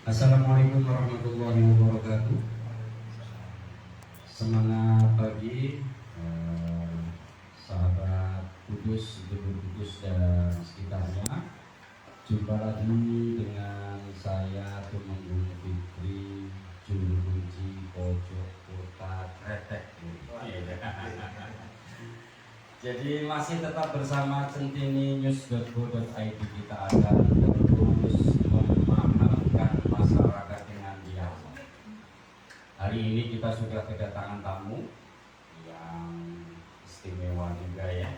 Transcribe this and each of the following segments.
Assalamualaikum warahmatullahi wabarakatuh. Semangat pagi, sahabat Kudus, Gedung Kudus dan sekitarnya. Jumpa lagi dengan saya Tumenggung Fikri, juru kunci pojok kota Kretek. Jadi masih tetap bersama Centini News.co.id, kita akan terus memahamkan masyarakat dengan dialog. Hari ini kita sudah kedatangan tamu yang istimewa juga ya,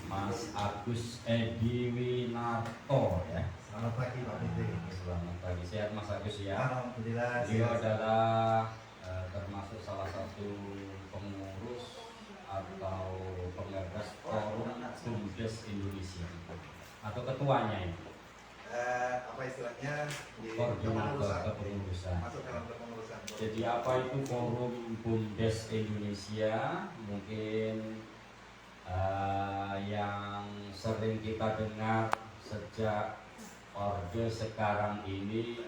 Mas Agus Edi Winarto ya. Selamat pagi Pak Fitri. Selamat pagi, sehat Mas Agus ya? Alhamdulillah. Beliau adalah termasuk salah satu pengurus atau penggagas Forum BUMDes Indonesia atau ketuanya ini. Apa istilahnya? Koordinator kepengurusan. Masuk dalam kepengurusan. Jadi apa itu Forum BUMDes Indonesia? Mungkin yang sering kita dengar sejak Orde sekarang ini,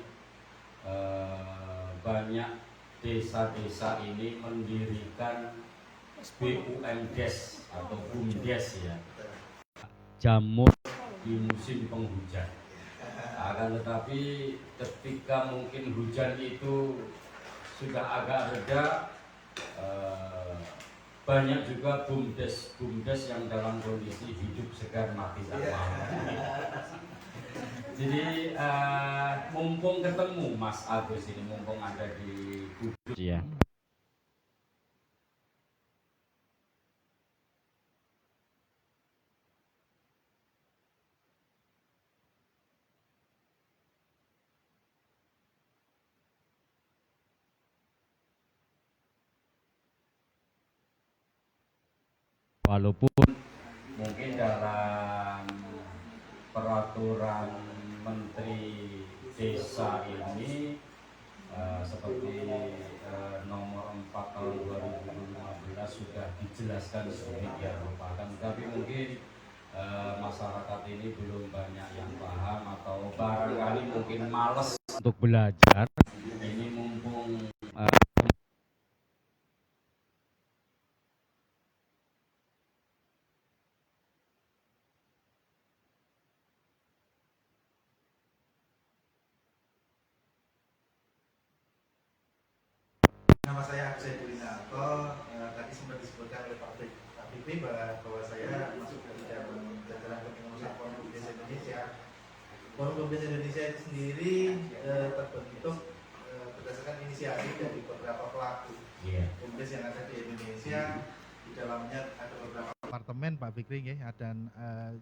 banyak desa-desa ini mendirikan BUMDes atau BUMDes ya, jamur di musim penghujan. Akan tetapi ketika mungkin hujan itu sudah agak reda, banyak juga BUMDes yang dalam kondisi hidup segar mati tak mau. Jadi mumpung ketemu Mas Agus ini, mumpung ada di Kudus ya. Walaupun mungkin dalam peraturan Menteri Desa ini seperti nomor 4 tahun 2015 sudah dijelaskan sedemikian rupa, tapi mungkin masyarakat ini belum banyak yang paham atau barangkali mungkin males untuk belajar. Ini mumpung Nama saya Agus Edi Winarto. Tadi sempat disebutkan oleh Pak Fikri bahwa saya masuk dari jajaran kepengurusan Forum BUMDes Indonesia. Forum BUMDes Indonesia itu sendiri terbentuk berdasarkan inisiatif dari beberapa pelaku BUMDes yang ada di Indonesia. Di dalamnya ada beberapa departemen Pak Fikri ya, dan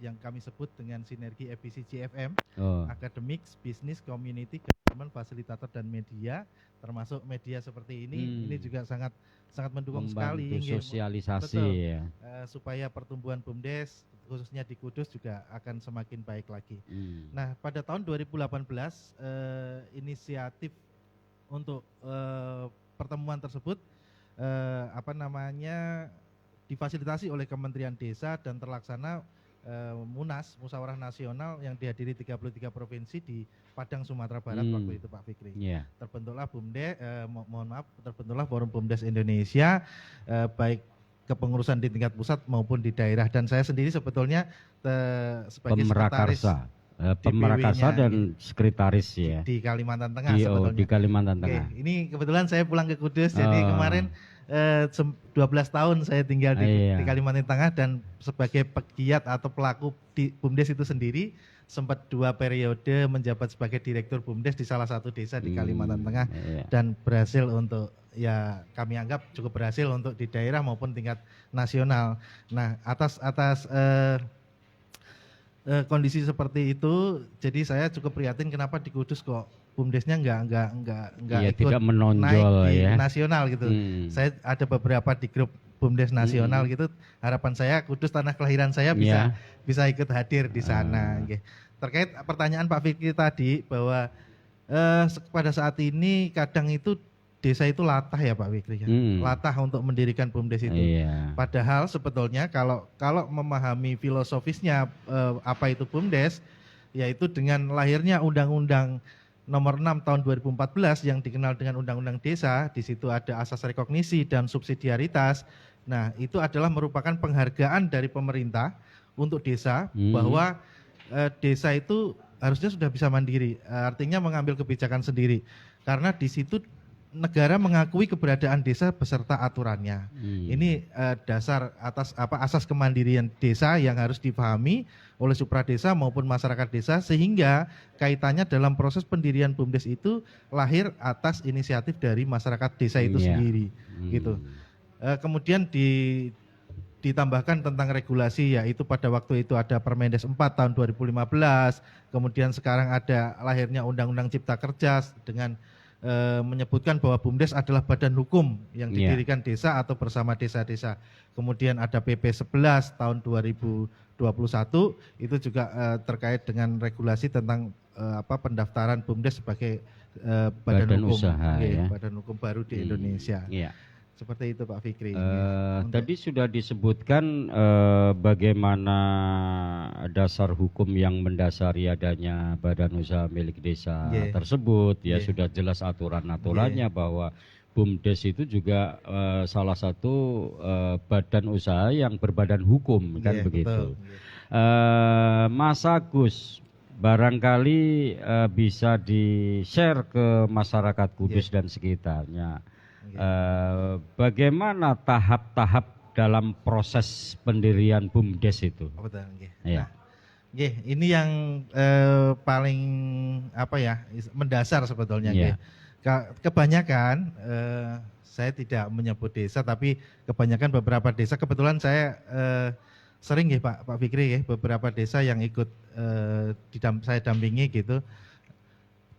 yang kami sebut dengan sinergi efisi GFM, academics, business, community, government, fasilitator dan media, termasuk media seperti ini. Ini juga sangat mendukung sekali sosialisasi ya, supaya pertumbuhan BUMDes khususnya di Kudus juga akan semakin baik lagi. Nah, pada tahun 2018 inisiatif untuk pertemuan tersebut difasilitasi oleh Kementerian Desa dan terlaksana MUNAS, Musyawarah Nasional, yang dihadiri 33 provinsi di Padang, Sumatera Barat waktu itu Pak Fikri. Terbentuklah terbentuklah Forum BUMDes Indonesia, baik kepengurusan di tingkat pusat maupun di daerah, dan saya sendiri sebetulnya sebagai Pemrakarsa dan sekretaris ya di Kalimantan Tengah sebetulnya. Di Kalimantan Tengah. Ini kebetulan saya pulang ke Kudus, jadi kemarin 12 tahun saya tinggal di Kalimantan Tengah, dan sebagai pegiat atau pelaku di BUMDes itu sendiri sempat 2 periode menjabat sebagai direktur BUMDes di salah satu desa di Kalimantan Tengah, dan berhasil untuk, ya kami anggap cukup berhasil untuk di daerah maupun tingkat nasional. Nah, atas kondisi seperti itu, jadi saya cukup prihatin kenapa di Kudus kok BUMDesnya nggak ikut tidak menonjol naik di ya nasional gitu. Saya ada beberapa di grup BUMDes nasional gitu. Harapan saya Kudus tanah kelahiran saya bisa ikut hadir di sana. Terkait pertanyaan Pak Fikri tadi bahwa pada saat ini kadang itu desa itu latah ya Pak Fikri ya. Latah untuk mendirikan BUMDes itu. Padahal sebetulnya kalau memahami filosofisnya apa itu BUMDes, yaitu dengan lahirnya Undang-Undang Nomor 6 tahun 2014 yang dikenal dengan Undang-Undang Desa, di situ ada asas rekognisi dan subsidiaritas. Nah, itu adalah merupakan penghargaan dari pemerintah untuk desa bahwa desa itu harusnya sudah bisa mandiri, artinya mengambil kebijakan sendiri. Karena di situ negara mengakui keberadaan desa beserta aturannya. Ini dasar atas asas kemandirian desa yang harus dipahami oleh supradesa maupun masyarakat desa, sehingga kaitannya dalam proses pendirian BUMDes itu lahir atas inisiatif dari masyarakat desa itu sendiri, gitu. Kemudian ditambahkan tentang regulasi, yaitu pada waktu itu ada Permendes 4 tahun 2015, kemudian sekarang ada lahirnya Undang-Undang Cipta Kerja dengan menyebutkan bahwa BUMDes adalah badan hukum yang didirikan desa atau bersama desa-desa. Kemudian ada PP 11 tahun 2021, itu juga terkait dengan regulasi tentang pendaftaran BUMDes sebagai badan hukum, usaha, badan hukum baru di Indonesia. Seperti itu Pak Fikri. Tadi sudah disebutkan bagaimana dasar hukum yang mendasari adanya badan usaha milik desa tersebut, sudah jelas aturan-aturannya bahwa BUMDes itu juga salah satu badan usaha yang berbadan hukum, kan begitu. Mas Agus, barangkali bisa di-share ke masyarakat Kudus dan sekitarnya. Bagaimana tahap-tahap dalam proses pendirian BUMDes itu? Betul, ya. Ini yang paling mendasar sebetulnya. Kebanyakan saya tidak menyebut desa, tapi kebanyakan beberapa desa. Kebetulan saya sering Pak Fikri beberapa desa yang ikut saya dampingi gitu.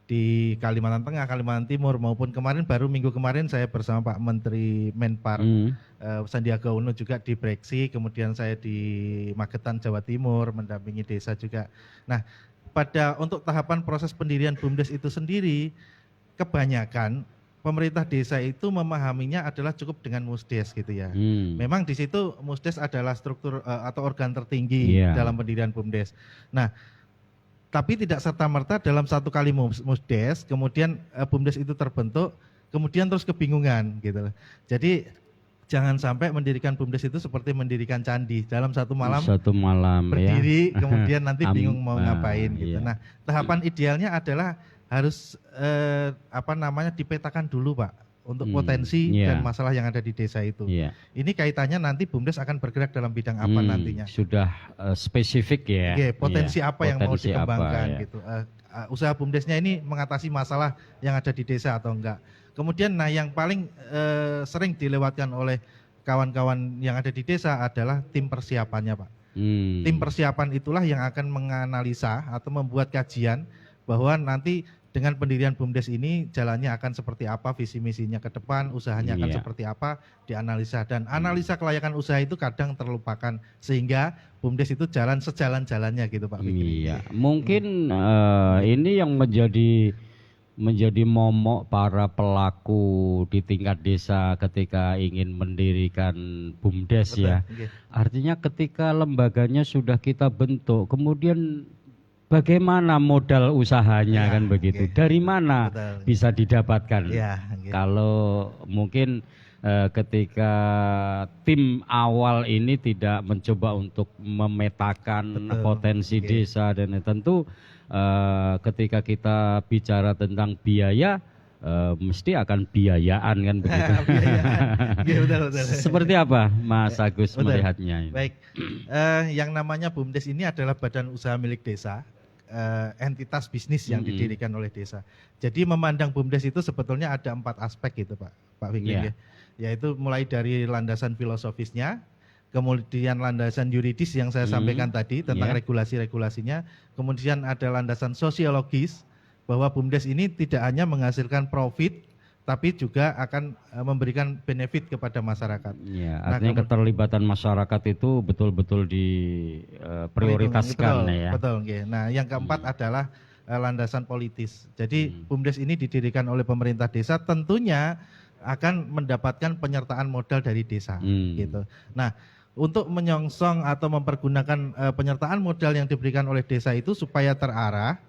Di Kalimantan Tengah, Kalimantan Timur, maupun minggu kemarin saya bersama Pak Menteri Menpar Sandiaga Uno juga di Breksi, kemudian saya di Magetan Jawa Timur mendampingi desa juga. Nah, untuk tahapan proses pendirian BUMDes itu sendiri, kebanyakan pemerintah desa itu memahaminya adalah cukup dengan Musdes gitu ya. Memang di situ Musdes adalah struktur atau organ tertinggi dalam pendirian BUMDes. Nah, tapi tidak serta-merta dalam satu kali Musdes, kemudian BUMDes itu terbentuk, kemudian terus kebingungan gitu. Jadi jangan sampai mendirikan BUMDes itu seperti mendirikan candi, dalam satu malam berdiri, kemudian nanti bingung mau ngapain gitu. Nah, tahapan idealnya adalah harus dipetakan dulu Pak, untuk potensi dan masalah yang ada di desa itu. Ini kaitannya nanti BUMDes akan bergerak dalam bidang apa nantinya. Sudah spesifik potensi apa yang mau dikembangkan gitu. Usaha BUMDesnya ini mengatasi masalah yang ada di desa atau enggak. Kemudian yang paling sering dilewatkan oleh kawan-kawan yang ada di desa adalah tim persiapannya Pak. Tim persiapan itulah yang akan menganalisa atau membuat kajian bahwa nanti dengan pendirian BUMDes ini jalannya akan seperti apa, visi misinya ke depan, usahanya akan seperti apa, dianalisa. Dan analisa kelayakan usaha itu kadang terlupakan, sehingga BUMDes itu jalan sejalan-jalannya gitu Pak Fikri. Mungkin ini yang menjadi momok para pelaku di tingkat desa ketika ingin mendirikan BUMDes. Artinya ketika lembaganya sudah kita bentuk, kemudian bagaimana modal usahanya kan begitu? Dari mana bisa didapatkan? Kalau mungkin ketika tim awal ini tidak mencoba untuk memetakan potensi desa, dan tentu ketika kita bicara tentang biaya, mesti akan biayaan kan begitu. Seperti apa Mas Agus melihatnya ini? Baik, yang namanya BUMDes ini adalah badan usaha milik desa, entitas bisnis yang didirikan oleh desa. Jadi memandang BUMDes itu sebetulnya ada 4 aspek gitu Pak Fikri, yaitu mulai dari landasan filosofisnya, kemudian landasan yuridis yang saya sampaikan tadi tentang regulasi-regulasinya, kemudian ada landasan sosiologis bahwa BUMDes ini tidak hanya menghasilkan profit, tapi juga akan memberikan benefit kepada masyarakat. Artinya keterlibatan masyarakat itu betul-betul diprioritaskan. Betul. Nah, yang keempat adalah landasan politis. Jadi BUMDes ini didirikan oleh pemerintah desa, tentunya akan mendapatkan penyertaan modal dari desa. Gitu. Nah, untuk menyongsong atau mempergunakan penyertaan modal yang diberikan oleh desa itu supaya terarah,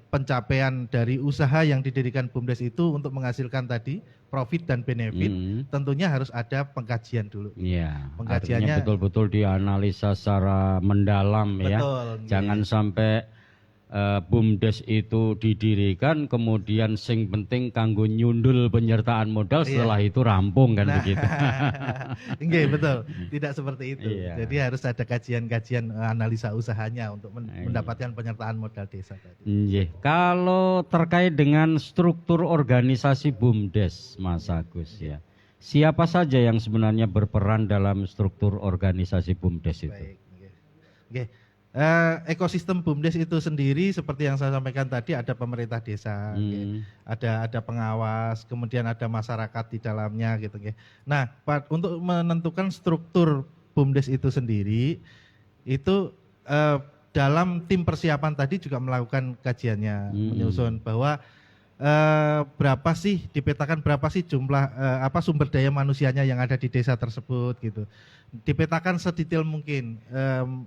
pencapaian dari usaha yang didirikan BUMDes itu untuk menghasilkan tadi profit dan benefit, tentunya harus ada pengkajian dulu. Iya. Pengkajiannya Artinya betul-betul dianalisa secara mendalam ya. betul. Jangan sampai BUMDes itu didirikan kemudian sing penting kanggo nyundul penyertaan modal setelah itu rampung kan begitu. Nggih, betul. Tidak seperti itu. Iya. Jadi harus ada kajian-kajian analisa usahanya untuk mendapatkan penyertaan modal desa tadi. Nggih. Kalau terkait dengan struktur organisasi BUMDes, Mas Agus ya. Siapa saja yang sebenarnya berperan dalam struktur organisasi BUMDes itu? Baik, nggih. Ekosistem BUMDes itu sendiri seperti yang saya sampaikan tadi, ada pemerintah desa, ada pengawas, kemudian ada masyarakat di dalamnya gitu. Nah, untuk menentukan struktur BUMDes itu sendiri, itu dalam tim persiapan tadi juga melakukan kajiannya, menyusun bahwa berapa sih, dipetakan berapa sih jumlah sumber daya manusianya yang ada di desa tersebut gitu. Dipetakan sedetail mungkin,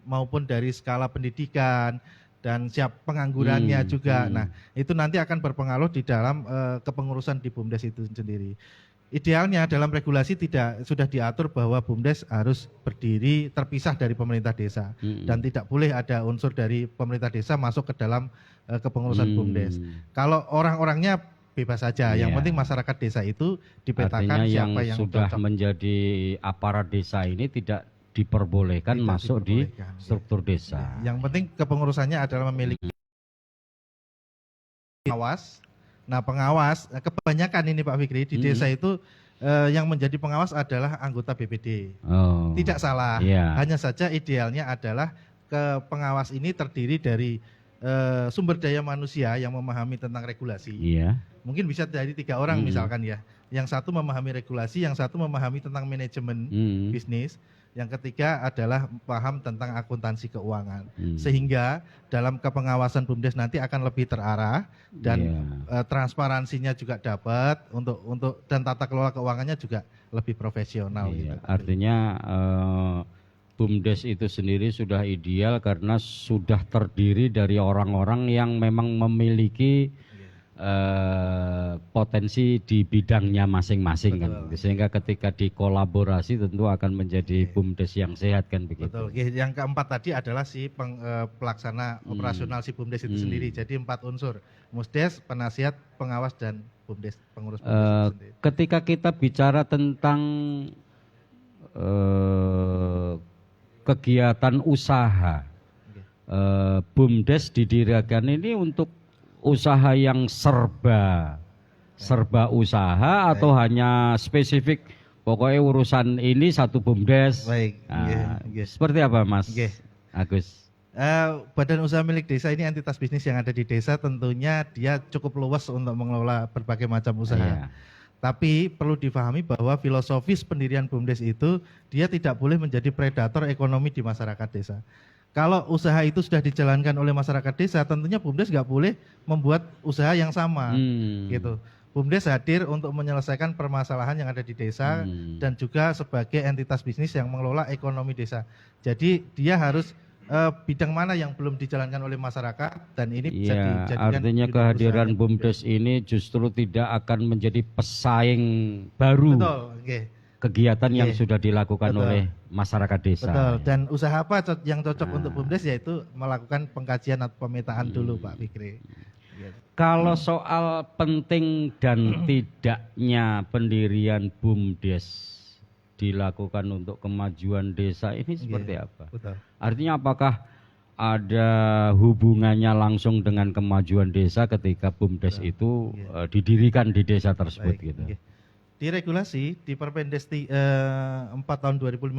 maupun dari skala pendidikan dan penganggurannya juga. Nah, itu nanti akan berpengaruh di dalam kepengurusan di BUMDes itu sendiri. Idealnya dalam regulasi sudah diatur bahwa BUMDes harus berdiri terpisah dari pemerintah desa dan tidak boleh ada unsur dari pemerintah desa masuk ke dalam kepengurusan BUMDes. Kalau orang-orangnya bebas saja, yang penting masyarakat desa itu dipetakan. Artinya siapa yang sudah cocok. Menjadi aparat desa ini tidak diperbolehkan Tidak masuk diperbolehkan, di struktur desa. Yang penting kepengurusannya adalah memiliki pengawas. Nah, pengawas kebanyakan ini Pak Fikri di desa itu yang menjadi pengawas adalah anggota BPD. Tidak salah. Hanya saja idealnya adalah pengawas ini terdiri dari sumber daya manusia yang memahami tentang regulasi. Mungkin bisa dari 3 orang misalkan ya. Yang satu memahami regulasi, yang satu memahami tentang manajemen bisnis, yang ketiga adalah paham tentang akuntansi keuangan. Sehingga dalam kepengawasan BUMDes nanti akan lebih terarah dan transparansinya juga dapat untuk dan tata kelola keuangannya juga lebih profesional. Gitu. Artinya BUMDes itu sendiri sudah ideal karena sudah terdiri dari orang-orang yang memang memiliki potensi di bidangnya masing-masing kan, sehingga ketika dikolaborasi tentu akan menjadi BUMDes yang sehat kan begitu. Betul. Yang keempat tadi adalah si pelaksana operasional si BUMDes itu sendiri. Jadi 4 unsur: Musdes, penasihat, pengawas, dan BUMDes, pengurus BUMDes itu sendiri. Ketika kita bicara tentang kegiatan usaha, BUMDes didirikan ini untuk usaha yang serba usaha atau hanya spesifik pokoknya urusan ini satu BUMDes. Baik. Seperti apa Mas Agus? Badan usaha milik desa ini entitas bisnis yang ada di desa, tentunya dia cukup luas untuk mengelola berbagai macam usaha. Tapi perlu difahami bahwa filosofis pendirian BUMDes itu dia tidak boleh menjadi predator ekonomi di masyarakat desa. Kalau usaha itu sudah dijalankan oleh masyarakat desa, tentunya BUMDes nggak boleh membuat usaha yang sama, gitu. BUMDes hadir untuk menyelesaikan permasalahan yang ada di desa dan juga sebagai entitas bisnis yang mengelola ekonomi desa. Jadi dia harus bidang mana yang belum dijalankan oleh masyarakat dan ini bisa dijadikan. Artinya kehadiran BUMDes ini justru tidak akan menjadi pesaing baru. Betul. Kegiatan yang sudah dilakukan oleh masyarakat desa. Betul. Dan usaha apa yang cocok untuk BUMDes, yaitu melakukan pengkajian atau pemetaan dulu Pak Fikri. Kalau soal penting dan tidaknya pendirian BUMDes dilakukan untuk kemajuan desa ini seperti apa? Betul. Artinya apakah ada hubungannya langsung dengan kemajuan desa ketika BUMDes itu didirikan di desa tersebut? Gitu. Di regulasi di Permendes 4 tahun 2015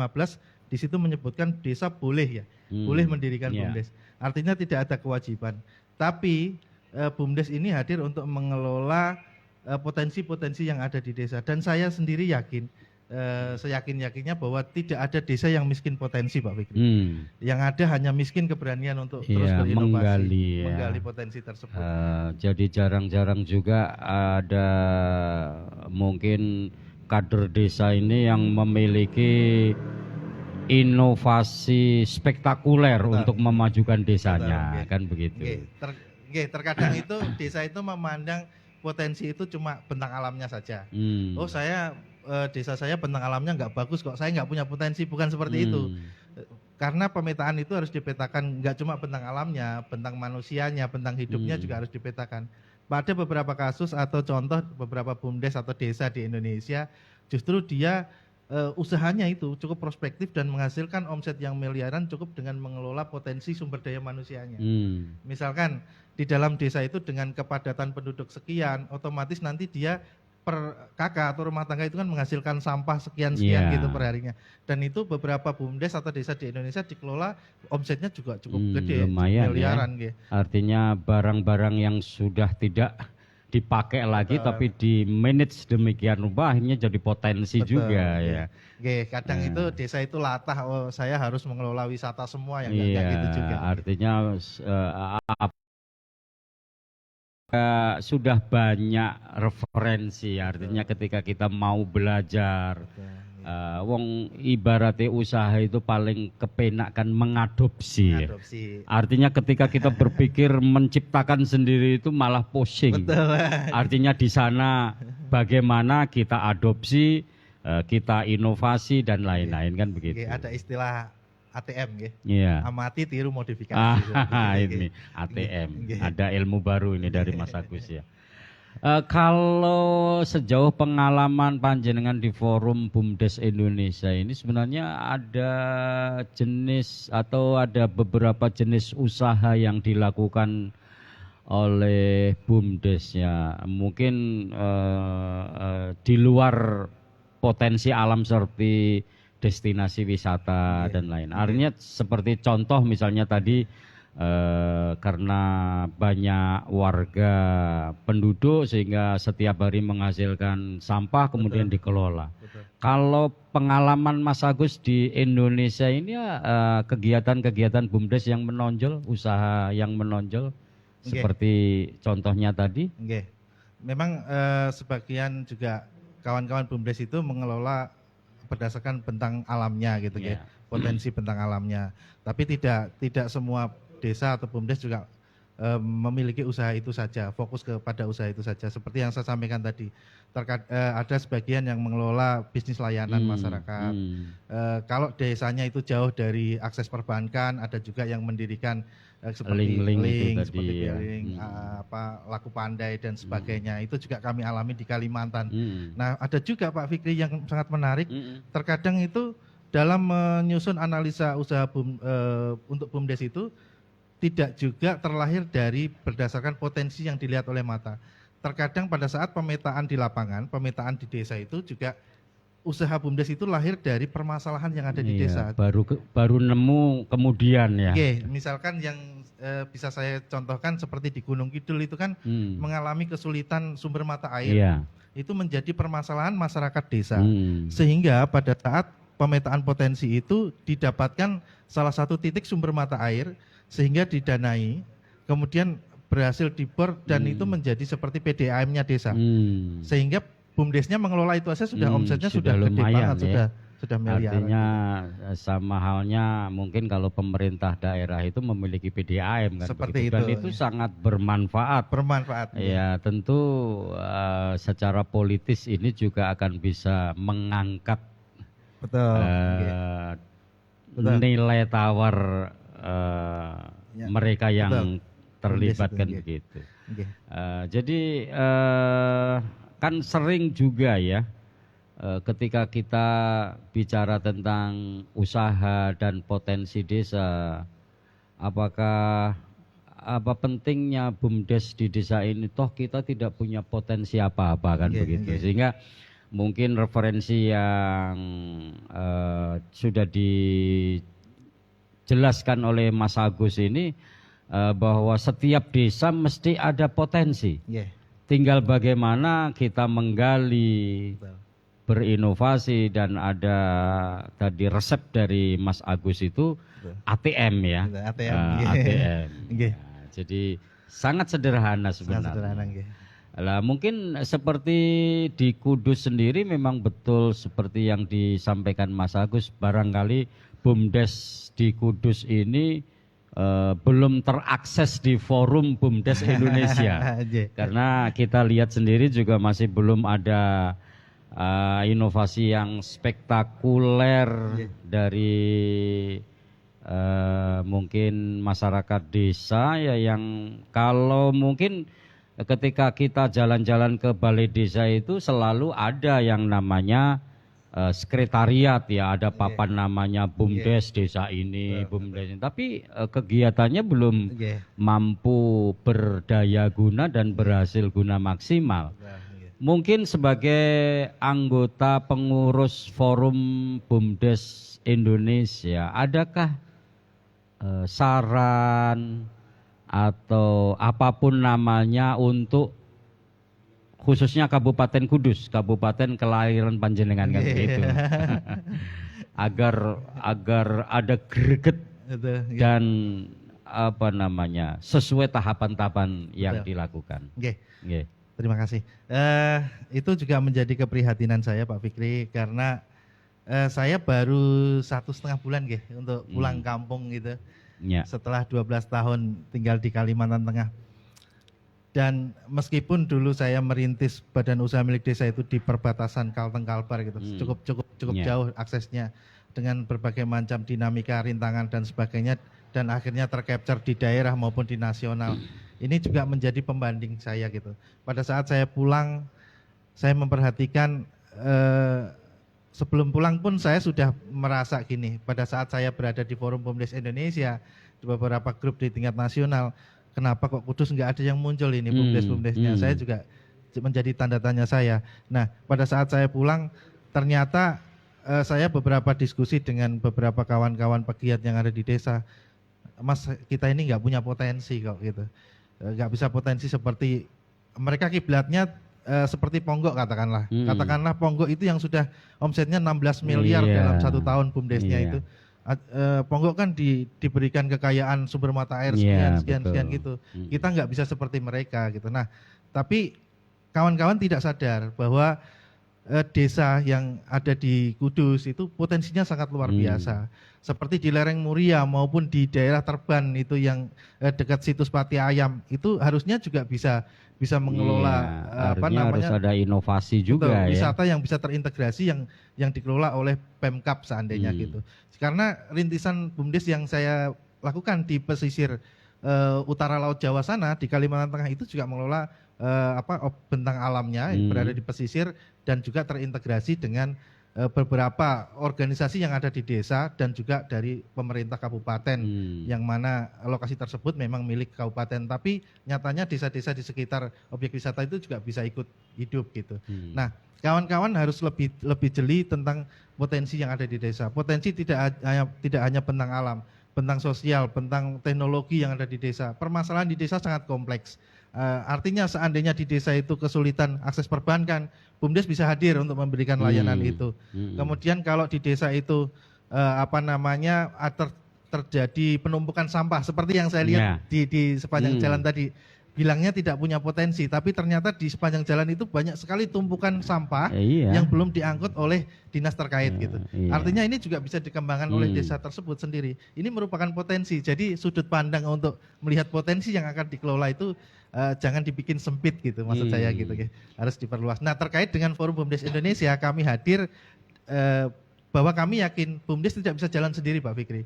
di situ menyebutkan desa boleh boleh mendirikan BUMDes. Artinya tidak ada kewajiban. Tapi BUMDes ini hadir untuk mengelola potensi-potensi yang ada di desa. Dan saya sendiri yakin, seyakin-yakinnya bahwa tidak ada desa yang miskin potensi Pak Fikri. Yang ada hanya miskin keberanian untuk terus berinovasi, menggali potensi tersebut. Jadi jarang-jarang juga ada mungkin kader desa ini yang memiliki inovasi spektakuler untuk memajukan desanya, kan begitu. Nggih, terkadang itu desa itu memandang potensi itu cuma bentang alamnya saja. Oh saya desa saya bentang alamnya nggak bagus kok, saya nggak punya potensi, bukan seperti itu. Karena pemetaan itu harus dipetakan nggak cuma bentang alamnya, bentang manusianya, bentang hidupnya juga harus dipetakan. Pada beberapa kasus atau contoh beberapa BUMDes atau desa di Indonesia, justru dia usahanya itu cukup prospektif dan menghasilkan omset yang miliaran cukup dengan mengelola potensi sumber daya manusianya. Misalkan di dalam desa itu dengan kepadatan penduduk sekian, otomatis nanti dia per kakak atau rumah tangga itu kan menghasilkan sampah sekian-sekian gitu per harinya. Dan itu beberapa BUMDes atau desa di Indonesia dikelola omsetnya juga cukup gede, lumayan miliaran ya. gitu. Artinya barang-barang yang sudah tidak dipakai lagi tapi di manage demikian rupa akhirnya jadi potensi juga ya. Kadang itu desa itu latah, oh saya harus mengelola wisata semua yang Iya, kayak gitu juga. artinya sudah banyak referensi, artinya ketika kita mau belajar, wong ibaratnya usaha itu paling kepenak kan mengadopsi. Artinya ketika kita berpikir menciptakan sendiri itu malah pusing. Betul. Artinya di sana bagaimana kita adopsi, kita inovasi dan lain-lain kan begitu. Ada istilah ATM nggih. Iya. Amati tiru modifikasi. Ini ATM. Ada ilmu baru ini dari Mas Agus ya. Kalau sejauh pengalaman panjenengan di forum BUMDes Indonesia ini sebenarnya ada jenis atau ada beberapa jenis usaha yang dilakukan oleh BUMDes ya. Mungkin di luar potensi alam seperti destinasi wisata dan lain. Artinya seperti contoh misalnya tadi karena banyak warga penduduk sehingga setiap hari menghasilkan sampah kemudian dikelola. Kalau pengalaman Mas Agus di Indonesia ini kegiatan-kegiatan BUMDes yang menonjol, usaha yang menonjol seperti contohnya tadi? Memang sebagian juga kawan-kawan BUMDes itu mengelola berdasarkan bentang alamnya gitu ya, potensi bentang alamnya. Tapi tidak semua desa atau BUMDes juga memiliki usaha itu saja, fokus kepada usaha itu saja. Seperti yang saya sampaikan tadi, ada sebagian yang mengelola bisnis layanan masyarakat. Kalau desanya itu jauh dari akses perbankan, ada juga yang mendirikan seperti link seperti laku pandai dan sebagainya. Itu juga kami alami di Kalimantan. Nah, ada juga Pak Fikri yang sangat menarik. Terkadang itu dalam menyusun analisa usaha untuk BUMDes itu tidak juga terlahir dari berdasarkan potensi yang dilihat oleh mata. Terkadang pada saat pemetaan di lapangan, pemetaan di desa itu juga usaha BUMDes itu lahir dari permasalahan yang ada di desa. Baru nemu kemudian ya. Misalkan yang bisa saya contohkan seperti di Gunung Kidul itu kan mengalami kesulitan sumber mata air. Itu menjadi permasalahan masyarakat desa. Sehingga pada saat pemetaan potensi itu didapatkan salah satu titik sumber mata air sehingga didanai, kemudian berhasil dibor dan itu menjadi seperti PDAM-nya desa. Sehingga BUMDesnya mengelola itu saja sudah omsetnya sudah gede banget ya. Sudah miliaran. Artinya sama halnya mungkin kalau pemerintah daerah itu memiliki PDAM kan seperti begitu. Dan itu sangat bermanfaat. Ya tentu secara politis ini juga akan bisa mengangkat nilai tawar mereka yang terlibat kan begitu. Jadi kan sering juga ya ketika kita bicara tentang usaha dan potensi desa, apakah apa pentingnya BUMDes di desa ini, toh kita tidak punya potensi apa-apa kan begitu. Sehingga mungkin referensi yang sudah dijelaskan oleh Mas Agus ini bahwa setiap desa mesti ada potensi. Tinggal bagaimana kita menggali, berinovasi, dan ada tadi resep dari Mas Agus itu ATM ya. ATM. Jadi sangat sederhana sebenarnya. Lah mungkin seperti di Kudus sendiri memang betul seperti yang disampaikan Mas Agus, barangkali BUMDes di Kudus ini belum terakses di forum BUMDes Indonesia. Karena kita lihat sendiri juga masih belum ada inovasi yang spektakuler dari mungkin masyarakat desa ya, yang kalau mungkin ketika kita jalan-jalan ke balai desa itu selalu ada yang namanya sekretariat ya, ada papan namanya BUMDes desa ini, BUMDes ini. Tapi kegiatannya belum mampu berdaya guna dan berhasil guna maksimal. Mungkin sebagai anggota pengurus Forum BUMDes Indonesia, adakah saran atau apapun namanya untuk khususnya Kabupaten Kudus, Kabupaten kelahiran panjenengan kan gitu. agar ada greget dan apa namanya sesuai tahapan-tahapan yang dilakukan. Terima kasih. Itu juga menjadi keprihatinan saya Pak Fikri, karena saya baru 1,5 bulan untuk pulang kampung gitu. Setelah 12 tahun tinggal di Kalimantan Tengah. Dan meskipun dulu saya merintis badan usaha milik desa itu di perbatasan Kalteng-Kalbar gitu, cukup jauh aksesnya dengan berbagai macam dinamika, rintangan dan sebagainya, dan akhirnya tercapture di daerah maupun di nasional. Ini juga menjadi pembanding saya gitu. Pada saat saya pulang, saya memperhatikan sebelum pulang pun saya sudah merasa gini. Pada saat saya berada di Forum BUMDes Indonesia, di beberapa grup di tingkat nasional, kenapa kok Kudus nggak ada yang muncul ini BUMDes-BUMDesnya? Saya juga menjadi tanda tanya saya. Nah, pada saat saya pulang, ternyata saya beberapa diskusi dengan beberapa kawan-kawan pegiat yang ada di desa. Mas, kita ini nggak punya potensi kok gitu. Nggak bisa potensi seperti mereka, kiblatnya seperti Ponggok katakanlah. Katakanlah Ponggok itu yang sudah omsetnya 16 miliar dalam 1 tahun BUMDesnya itu. Ponggok kan diberikan kekayaan sumber mata air sekian gitu. Kita nggak bisa seperti mereka gitu. Nah, tapi kawan-kawan tidak sadar bahwa desa yang ada di Kudus itu potensinya sangat luar biasa. Seperti di lereng Muria maupun di daerah Terban itu yang dekat situs Pati Ayam, itu harusnya juga bisa mengelola harus ada inovasi juga, wisata yang bisa terintegrasi yang dikelola oleh Pemkab seandainya gitu. Karena rintisan BUMDes yang saya lakukan di pesisir utara Laut Jawa sana di Kalimantan Tengah itu juga mengelola bentang alamnya berada di pesisir dan juga terintegrasi dengan beberapa organisasi yang ada di desa dan juga dari pemerintah kabupaten, yang mana lokasi tersebut memang milik kabupaten, tapi nyatanya desa-desa di sekitar objek wisata itu juga bisa ikut hidup gitu. Nah, kawan-kawan harus lebih jeli tentang potensi yang ada di desa. Potensi tidak hanya bentang alam, bentang sosial, bentang teknologi yang ada di desa. Permasalahan di desa sangat kompleks. Artinya seandainya di desa itu kesulitan akses perbankan, BUMDes bisa hadir untuk memberikan layanan itu. Kemudian kalau di desa itu terjadi penumpukan sampah seperti yang saya lihat di sepanjang jalan tadi, bilangnya tidak punya potensi, tapi ternyata di sepanjang jalan itu banyak sekali tumpukan sampah yang belum diangkut oleh dinas terkait gitu. Artinya ini juga bisa dikembangkan oleh desa tersebut sendiri. Ini merupakan potensi. Jadi sudut pandang untuk melihat potensi yang akan dikelola itu jangan dibikin sempit gitu, maksud saya gitu, harus diperluas. Nah, terkait dengan Forum BUMDes Indonesia, kami hadir bahwa kami yakin BUMDes tidak bisa jalan sendiri, Pak Fikri.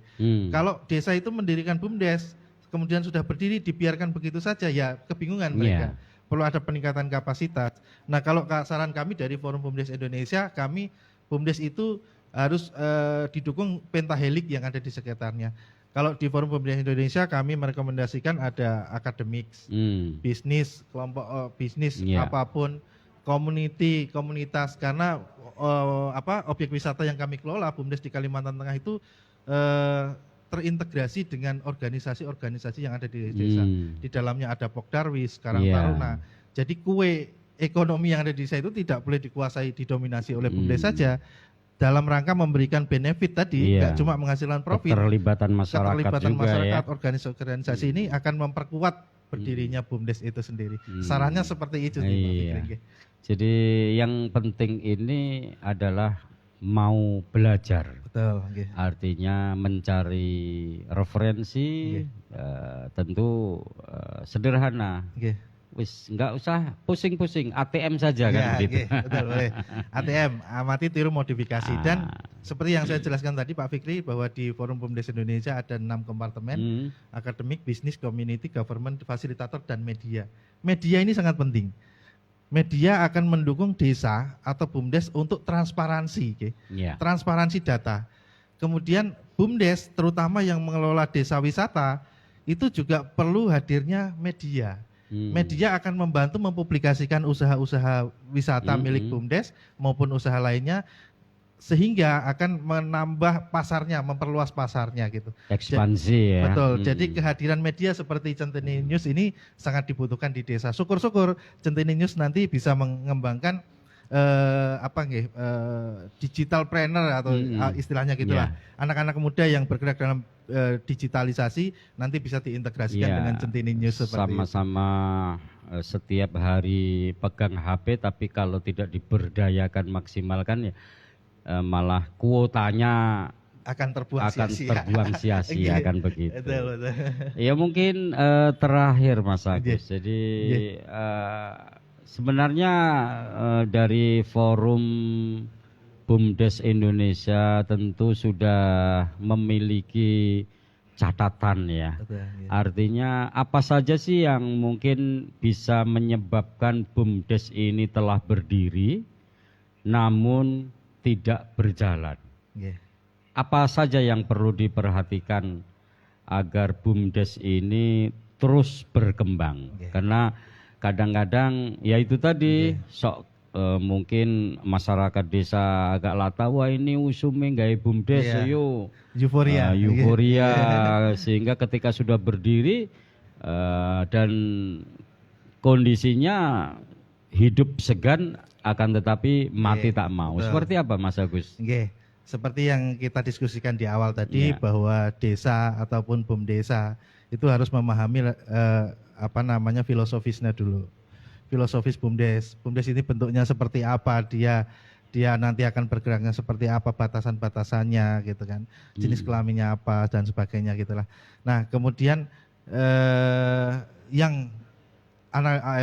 Kalau desa itu mendirikan BUMDes, kemudian sudah berdiri dibiarkan begitu saja, ya kebingungan mereka. Perlu ada peningkatan kapasitas. Nah, kalau saran kami dari Forum BUMDes Indonesia, BUMDes itu harus didukung pentahelik yang ada di sekitarnya. Kalau di Forum BUMDes Indonesia, kami merekomendasikan ada akademik, bisnis, kelompok bisnis apapun, komunitas, karena objek wisata yang kami kelola BUMDes di Kalimantan Tengah itu terintegrasi dengan organisasi-organisasi yang ada di desa. Di dalamnya ada Pokdarwis, Karang Taruna. Jadi kue ekonomi yang ada di desa itu tidak boleh dikuasai, didominasi oleh BUMDes saja. Dalam rangka memberikan benefit tadi, nggak cuma menghasilkan profit. Keterlibatan masyarakat, organisasi ini akan memperkuat berdirinya BUMDes itu sendiri. Sarannya seperti itu. Jadi yang penting ini adalah mau belajar. Betul. Artinya mencari referensi, tentu sederhana. Nggih. Wis nggak usah pusing-pusing, ATM saja kan gitu. nggih, betul, boleh. ATM, amati tiru modifikasi. Dan seperti yang saya jelaskan tadi Pak Fikri, bahwa di Forum BUMDes Indonesia ada 6 kompartemen, akademik, bisnis, community, government, fasilitator, dan media. Media ini sangat penting. Media akan mendukung desa atau BUMDes untuk transparansi, transparansi data. Kemudian BUMDes, terutama yang mengelola desa wisata, itu juga perlu hadirnya media. Media akan membantu mempublikasikan usaha-usaha wisata milik BUMDes maupun usaha lainnya, sehingga akan menambah pasarnya, memperluas pasarnya gitu. Ekspansi ya. Betul. Jadi kehadiran media seperti Centini News ini sangat dibutuhkan di desa. Syukur-syukur Centini News nanti bisa mengembangkan digital planner atau istilahnya gitulah. Anak-anak muda yang bergerak dalam digitalisasi nanti bisa diintegrasikan dengan Centini News seperti sama-sama setiap hari pegang HP, tapi kalau tidak diberdayakan maksimalkan ya malah kuotanya akan terbuang sia-sia kan begitu. Betul. Ya mungkin terakhir Mas Agus. Jadi sebenarnya dari Forum BUMDes Indonesia tentu sudah memiliki catatan ya. Artinya apa saja sih yang mungkin bisa menyebabkan BUMDes ini telah berdiri namun tidak berjalan. Apa saja yang perlu diperhatikan agar BUMDes ini terus berkembang? Karena kadang-kadang ya itu tadi mungkin masyarakat desa agak lata, wah ini usume gawe BUMDes yo euforia sehingga ketika sudah berdiri dan kondisinya hidup segan akan tetapi mati tak mau. Seperti apa Mas Agus? Seperti yang kita diskusikan di awal tadi, bahwa desa ataupun BUMDesa itu harus memahami filosofisnya dulu. Filosofis BUMDes. BUMDes ini bentuknya seperti apa, dia nanti akan bergeraknya seperti apa, batasan-batasannya gitu kan. Jenis kelaminnya apa dan sebagainya gitulah. Nah, kemudian yang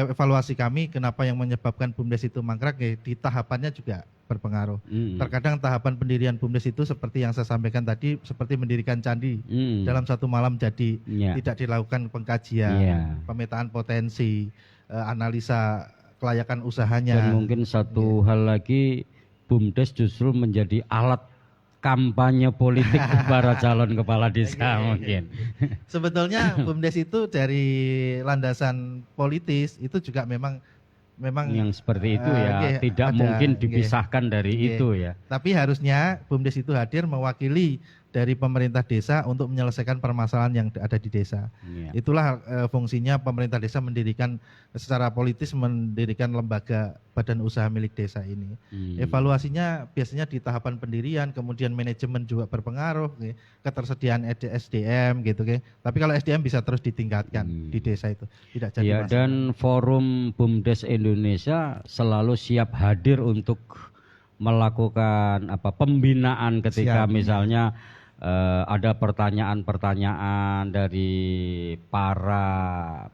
evaluasi kami kenapa yang menyebabkan BUMDes itu mangkrak, di tahapannya juga berpengaruh. Terkadang tahapan pendirian BUMDes itu seperti yang saya sampaikan tadi, seperti mendirikan candi. Dalam satu malam jadi, tidak dilakukan pengkajian, pemetaan potensi, analisa kelayakan usahanya. Dan mungkin satu hal lagi, BUMDes justru menjadi alat kampanye politik para calon kepala desa mungkin. Sebetulnya BUMDes itu dari landasan politis itu juga memang yang seperti itu tidak mungkin dipisahkan dari itu ya. Tapi harusnya BUMDes itu hadir mewakili dari pemerintah desa untuk menyelesaikan permasalahan yang ada di desa. Itulah fungsinya pemerintah desa mendirikan secara politis, mendirikan lembaga badan usaha milik desa ini. Evaluasinya biasanya di tahapan pendirian, kemudian manajemen juga berpengaruh, ketersediaan SDM gitu. Tapi kalau SDM bisa terus ditingkatkan di desa itu, tidak jadi masalah. Dan Forum BUMDes Indonesia selalu siap hadir untuk melakukan pembinaan ketika misalnya ada pertanyaan-pertanyaan dari para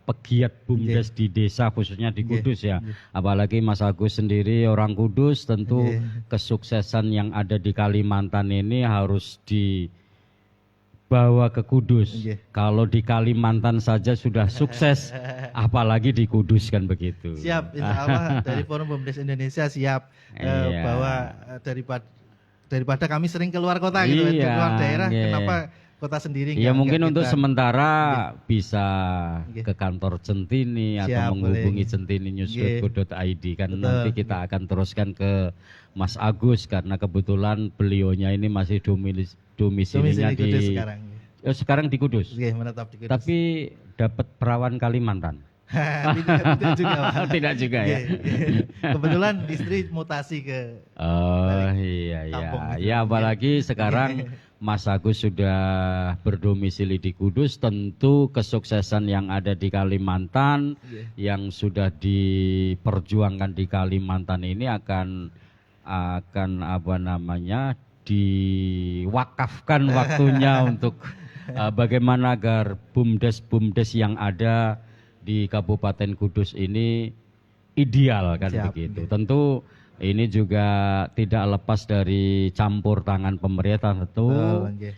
pegiat BUMDes di desa, khususnya di Kudus ya. Apalagi Mas Agus sendiri orang Kudus, tentu kesuksesan yang ada di Kalimantan ini harus dibawa ke Kudus. Kalau di Kalimantan saja sudah sukses, apalagi di Kudus kan begitu. Siap, insya Allah dari Forum BUMDes Indonesia siap bahwa daripada kami sering keluar kota gitu, keluar daerah, kenapa kota sendiri? Ya mungkin untuk sementara bisa ke kantor Centini atau menghubungi centininews.co.id kan. Nanti kita akan teruskan ke Mas Agus karena kebetulan beliaunya ini masih domisilinya di sekarang di Kudus. Menetap di Kudus. Tapi dapat perawan Kalimantan. Tidak juga ya. Kebetulan istri mutasi ke kampung. Ya apalagi sekarang Mas Agus sudah berdomisili di Kudus, tentu kesuksesan yang ada di Kalimantan yang sudah diperjuangkan di Kalimantan ini akan diwakafkan waktunya untuk bagaimana agar BUMDes yang ada di Kabupaten Kudus ini ideal kan Siap, begitu. nggih. Tentu ini juga tidak lepas dari campur tangan pemerintah tentu. Betul, nggih.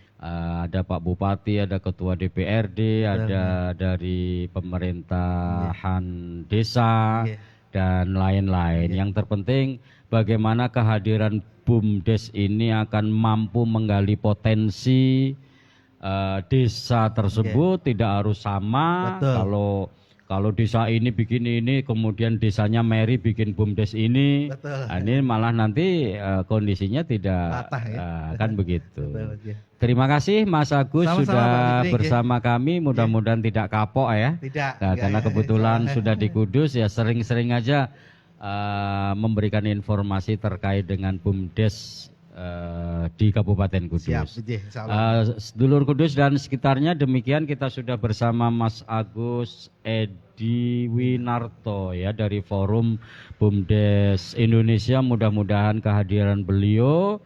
Ada Pak Bupati, ada Ketua DPRD, ada dari pemerintahan desa Nggih. dan lain-lain. Nggih. Yang terpenting bagaimana kehadiran BUMDes ini akan mampu menggali potensi desa tersebut, tidak harus sama. Betul. Kalau desa ini bikin ini, kemudian desanya Mary bikin BUMDes ini, Betul. ini malah nanti kondisinya tidak Patah, ya. kan begitu. Betul, nggih. Terima kasih Mas Agus Sama-sama, sudah Pak Fikri, bersama kami. Mudah-mudahan tidak kapok ya. Tidak. Nah, enggak, karena ya. kebetulan sudah di Kudus ya, sering-sering aja memberikan informasi terkait dengan BUMDes di Kabupaten Kudus. Siap, nggih, insyaallah. Sedulur Kudus dan sekitarnya, demikian kita sudah bersama Mas Agus Edi Winarto ya dari Forum BUMDes Indonesia. Mudah-mudahan kehadiran beliau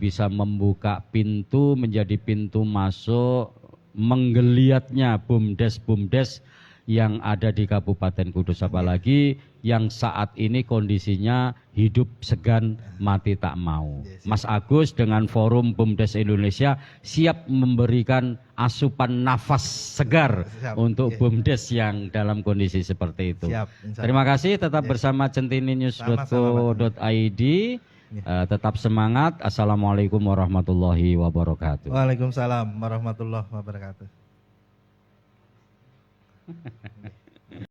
bisa membuka pintu, menjadi pintu masuk menggeliatnya BUMDes yang ada di Kabupaten Kudus, apalagi yang saat ini kondisinya hidup segan mati tak mau. Mas Agus dengan Forum BUMDes Indonesia siap memberikan asupan nafas segar Siap, untuk iya. BUMDes yang dalam kondisi seperti itu. Siap, insyaallah. Terima kasih, tetap Iya. bersama centininews.co.id. Iya. Tetap semangat. Assalamualaikum warahmatullahi wabarakatuh. Waalaikumsalam warahmatullahi wabarakatuh.